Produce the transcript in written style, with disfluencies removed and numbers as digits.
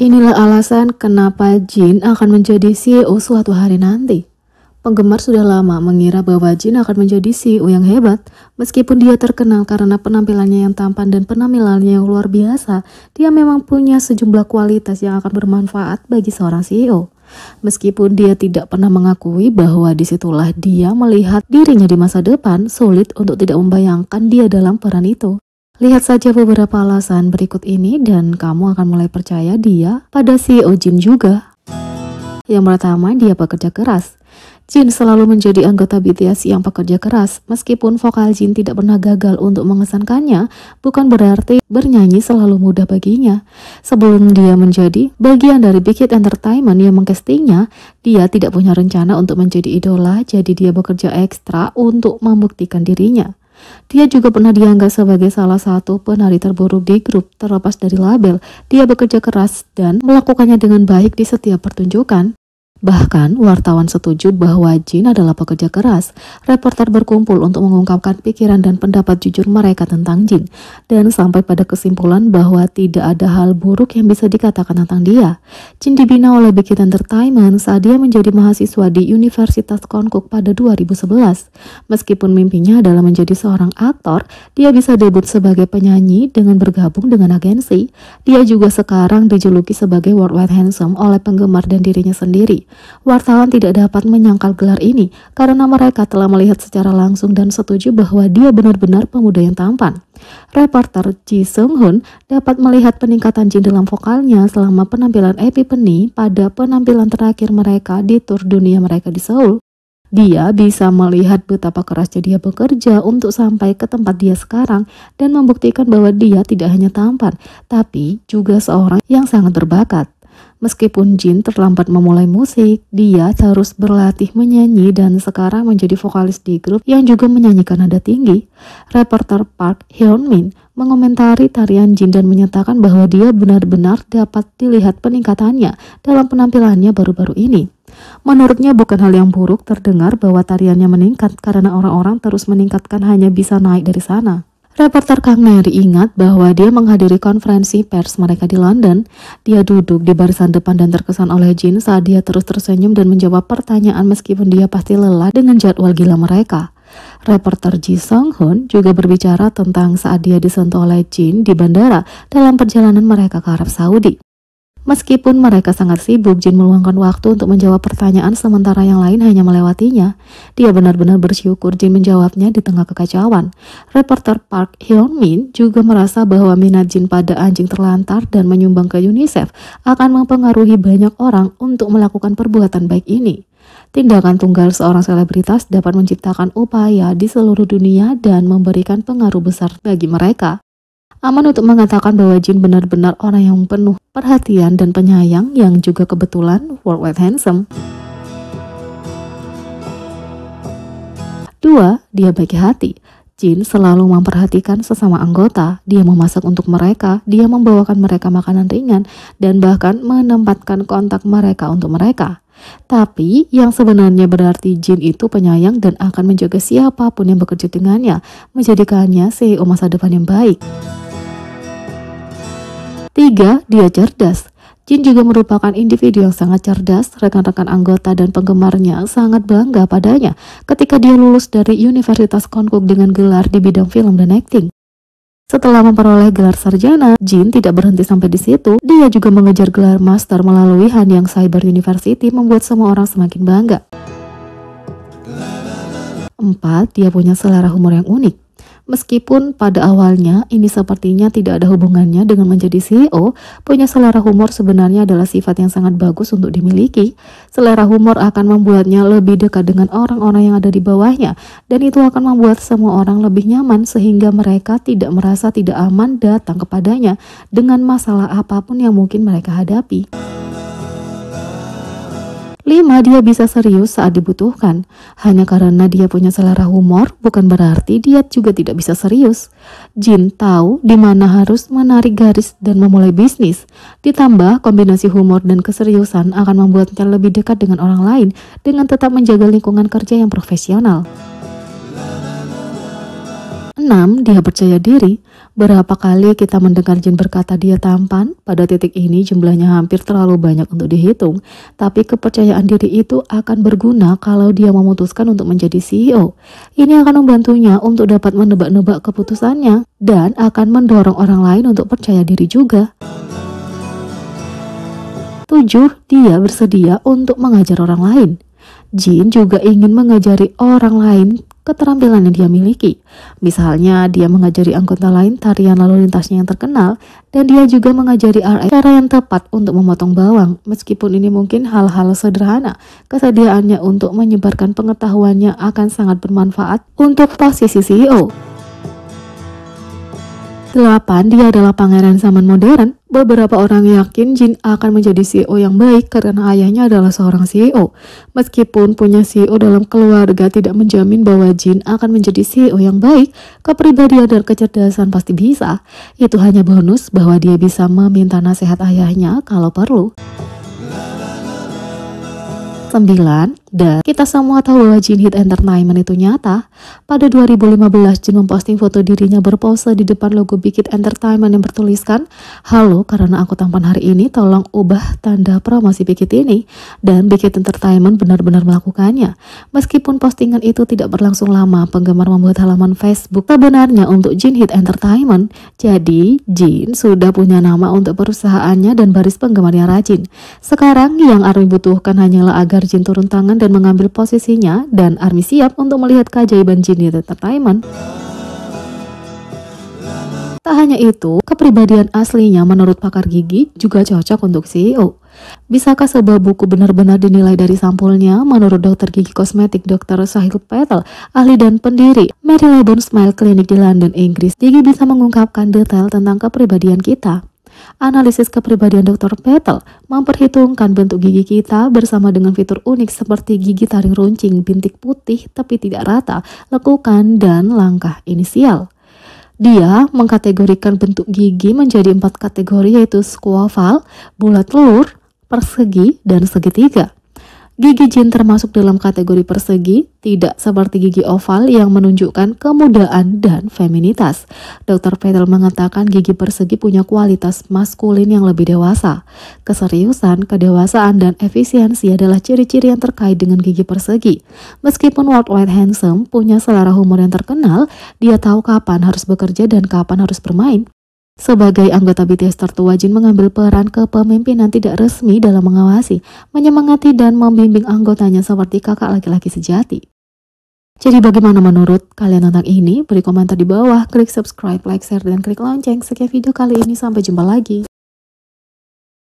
Inilah alasan kenapa Jin akan menjadi CEO suatu hari nanti. Penggemar sudah lama mengira bahwa Jin akan menjadi CEO yang hebat. Meskipun dia terkenal karena penampilannya yang tampan dan penampilannya yang luar biasa, dia memang punya sejumlah kualitas yang akan bermanfaat bagi seorang CEO. Meskipun dia tidak pernah mengakui bahwa disitulah dia melihat dirinya di masa depan, sulit untuk tidak membayangkan dia dalam peran itu. Lihat saja beberapa alasan berikut ini dan kamu akan mulai percaya dia pada CEO Jin juga. Yang pertama, dia bekerja keras. Jin selalu menjadi anggota BTS yang bekerja keras. Meskipun vokal Jin tidak pernah gagal untuk mengesankannya, bukan berarti bernyanyi selalu mudah baginya. Sebelum dia menjadi bagian dari Big Hit Entertainment yang mengcastingnya, dia tidak punya rencana untuk menjadi idola, jadi dia bekerja ekstra untuk membuktikan dirinya. Dia juga pernah dianggap sebagai salah satu penari terburuk di grup. Terlepas dari label, dia bekerja keras dan melakukannya dengan baik di setiap pertunjukan. Bahkan, wartawan setuju bahwa Jin adalah pekerja keras. Reporter berkumpul untuk mengungkapkan pikiran dan pendapat jujur mereka tentang Jin, dan sampai pada kesimpulan bahwa tidak ada hal buruk yang bisa dikatakan tentang dia. Jin dibina oleh Big Hit Entertainment saat dia menjadi mahasiswa di Universitas Konkuk pada 2011. Meskipun mimpinya adalah menjadi seorang aktor, dia bisa debut sebagai penyanyi dengan bergabung dengan agensi. Dia juga sekarang dijuluki sebagai Worldwide Handsome oleh penggemar dan dirinya sendiri. Wartawan tidak dapat menyangkal gelar ini karena mereka telah melihat secara langsung dan setuju bahwa dia benar-benar pemuda yang tampan. Reporter Ji Seung Hoon dapat melihat peningkatan Jin dalam vokalnya selama penampilan Epiphany pada penampilan terakhir mereka di tur dunia mereka di Seoul. Dia bisa melihat betapa kerasnya dia bekerja untuk sampai ke tempat dia sekarang dan membuktikan bahwa dia tidak hanya tampan, tapi juga seorang yang sangat berbakat. Meskipun Jin terlambat memulai musik, dia terus berlatih menyanyi dan sekarang menjadi vokalis di grup yang juga menyanyikan nada tinggi. Reporter Park Hyun Min mengomentari tarian Jin dan menyatakan bahwa dia benar-benar dapat dilihat peningkatannya dalam penampilannya baru-baru ini. Menurutnya bukan hal yang buruk terdengar bahwa tariannya meningkat karena orang-orang terus meningkatkan hanya bisa naik dari sana. Reporter Kang Neri ingat bahwa dia menghadiri konferensi pers mereka di London. Dia duduk di barisan depan dan terkesan oleh Jin saat dia terus tersenyum dan menjawab pertanyaan meskipun dia pasti lelah dengan jadwal gila mereka. Reporter Ji Seung Hoon juga berbicara tentang saat dia disentuh oleh Jin di bandara dalam perjalanan mereka ke Arab Saudi. Meskipun mereka sangat sibuk, Jin meluangkan waktu untuk menjawab pertanyaan sementara yang lain hanya melewatinya. Dia benar-benar bersyukur Jin menjawabnya di tengah kekacauan. Reporter Park Hyun Min juga merasa bahwa minat Jin pada anjing terlantar dan menyumbang ke UNICEF akan mempengaruhi banyak orang untuk melakukan perbuatan baik ini. Tindakan tunggal seorang selebritas dapat menciptakan upaya di seluruh dunia dan memberikan pengaruh besar bagi mereka. Aman untuk mengatakan bahwa Jin benar-benar orang yang penuh perhatian dan penyayang yang juga kebetulan worldwide handsome. 2. Dia baik hati. Jin selalu memperhatikan sesama anggota. Dia memasak untuk mereka, dia membawakan mereka makanan ringan, dan bahkan menempatkan kontak mereka untuk mereka. Tapi yang sebenarnya berarti Jin itu penyayang dan akan menjaga siapapun yang bekerja dengannya, menjadikannya CEO masa depan yang baik. 3. Dia cerdas. Jin juga merupakan individu yang sangat cerdas. Rekan-rekan anggota dan penggemarnya sangat bangga padanya ketika dia lulus dari Universitas Konkuk dengan gelar di bidang film dan akting. Setelah memperoleh gelar sarjana, Jin tidak berhenti sampai di situ. Dia juga mengejar gelar master melalui Hanyang Cyber University, membuat semua orang semakin bangga. 4. Dia punya selera humor yang unik. Meskipun pada awalnya ini sepertinya tidak ada hubungannya dengan menjadi CEO, punya selera humor sebenarnya adalah sifat yang sangat bagus untuk dimiliki. Selera humor akan membuatnya lebih dekat dengan orang-orang yang ada di bawahnya, dan itu akan membuat semua orang lebih nyaman sehingga mereka tidak merasa tidak aman datang kepadanya dengan masalah apapun yang mungkin mereka hadapi. 5. Dia bisa serius saat dibutuhkan. Hanya karena dia punya selera humor, bukan berarti dia juga tidak bisa serius. Jin tahu di mana harus menarik garis dan memulai bisnis. Ditambah, kombinasi humor dan keseriusan akan membuatnya lebih dekat dengan orang lain dengan tetap menjaga lingkungan kerja yang profesional. 6. Dia percaya diri. Berapa kali kita mendengar Jin berkata dia tampan? Pada titik ini jumlahnya hampir terlalu banyak untuk dihitung. Tapi kepercayaan diri itu akan berguna kalau dia memutuskan untuk menjadi CEO. Ini akan membantunya untuk dapat menebak-nebak keputusannya dan akan mendorong orang lain untuk percaya diri juga. 7. Dia bersedia untuk mengajar orang lain. Jin juga ingin mengajari orang lain keterampilan yang dia miliki. Misalnya dia mengajari anggota lain tarian lalu lintasnya yang terkenal, dan dia juga mengajari RA cara yang tepat untuk memotong bawang. Meskipun ini mungkin hal-hal sederhana, kesediaannya untuk menyebarkan pengetahuannya akan sangat bermanfaat untuk posisi CEO. 8. Dia adalah pangeran zaman modern. Beberapa orang yakin Jin akan menjadi CEO yang baik karena ayahnya adalah seorang CEO. Meskipun punya CEO dalam keluarga tidak menjamin bahwa Jin akan menjadi CEO yang baik, kepribadian dan kecerdasan pasti bisa. Itu hanya bonus bahwa dia bisa meminta nasihat ayahnya kalau perlu. 9. Dan kita semua tahu bahwa Jin Hit Entertainment itu nyata. Pada 2015, Jin memposting foto dirinya berpose di depan logo Big Hit Entertainment yang bertuliskan, "Halo, karena aku tampan hari ini, tolong ubah tanda promosi Big Hit ini." Dan Big Hit Entertainment benar-benar melakukannya. Meskipun postingan itu tidak berlangsung lama, penggemar membuat halaman Facebook sebenarnya untuk Jin Hit Entertainment. Jadi, Jin sudah punya nama untuk perusahaannya dan baris penggemar yang rajin. Sekarang yang ARMY butuhkan hanyalah agar Jin turun tangan dan mengambil posisinya, dan ARMY siap untuk melihat keajaiban Jin Hit Entertainment. Tak hanya itu, kepribadian aslinya menurut pakar gigi juga cocok untuk CEO. Bisakah sebuah buku benar-benar dinilai dari sampulnya? Menurut dokter gigi kosmetik Dr. Sahil Patel, ahli dan pendiri Marylebone Smile Clinic di London, Inggris, gigi bisa mengungkapkan detail tentang kepribadian kita. Analisis kepribadian Dr. Patel memperhitungkan bentuk gigi kita bersama dengan fitur unik seperti gigi taring runcing, bintik putih, tepi tidak rata, lekukan, dan langkah inisial. Dia mengkategorikan bentuk gigi menjadi 4 kategori, yaitu squoval, bulat telur, persegi, dan segitiga. Gigi Jin termasuk dalam kategori persegi, tidak seperti gigi oval yang menunjukkan kemudaan dan feminitas. Dr. Patel mengatakan gigi persegi punya kualitas maskulin yang lebih dewasa. Keseriusan, kedewasaan, dan efisiensi adalah ciri-ciri yang terkait dengan gigi persegi. Meskipun Worldwide Handsome punya selera humor yang terkenal, dia tahu kapan harus bekerja dan kapan harus bermain. Sebagai anggota BTS tertua, Jin mengambil peran kepemimpinan tidak resmi dalam mengawasi, menyemangati, dan membimbing anggotanya seperti kakak laki-laki sejati. Jadi bagaimana menurut kalian tentang ini? Beri komentar di bawah, klik subscribe, like, share, dan klik lonceng. Sekian video kali ini, sampai jumpa lagi.